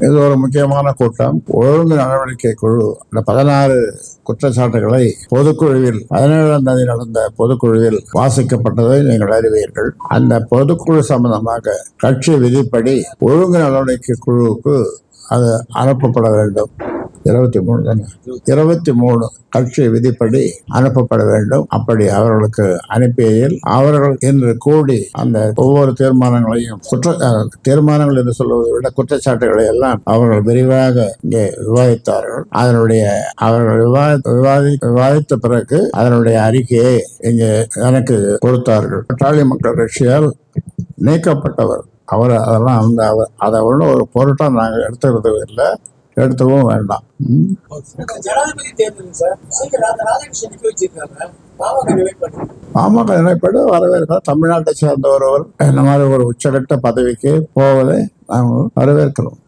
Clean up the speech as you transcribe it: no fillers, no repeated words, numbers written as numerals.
இது ஒரு முக்கியமான கூட்டம். ஒழுங்கு நடவடிக்கை குழு இந்த 16 குற்றச்சாட்டுகளை பொதுக்குழுவில் 17ஆம் தேதி நடந்த பொதுக்குழுவில் வாசிக்கப்பட்டதை நீங்கள் அறிவீர்கள். அந்த பொதுக்குழு சம்பந்தமாக கட்சி விதிப்படி ஒழுங்கு நடவடிக்கை குழுவுக்கு அது அனுப்பப்பட வேண்டும். 23 தானே, 23 கட்சி விதிப்படி அனுப்பப்பட வேண்டும். அப்படி அவர்களுக்கு அனுப்பியில் அவர்கள் இன்று கூடி அந்த ஒவ்வொரு தீர்மானங்களையும் தீர்மானங்கள் என்று சொல்வதை விட குற்றச்சாட்டுகளை எல்லாம் அவர்கள் விரிவாக இங்கே விவாதித்தார்கள். அதனுடைய அவர்கள் விவாதித்த பிறகு அதனுடைய அறிக்கையை இங்கே எனக்கு கொடுத்தார்கள். பாட்டாளி மக்கள் கட்சியால் நீக்கப்பட்டவர் அவர். அதெல்லாம் வந்து அதை ஒன்றும் ஒரு பொருட்டாக நாங்கள் எடுத்துக்கிறது இல்லை, எடுத்துக்கவும் வேண்டாம். பாமக நிலைப்பாடு வரவேற்கிறோம். தமிழ்நாட்டை சேர்ந்த ஒருவர் இந்த மாதிரி ஒரு உச்சகட்ட பதவிக்கு போவதை நாங்கள் வரவேற்கிறோம்.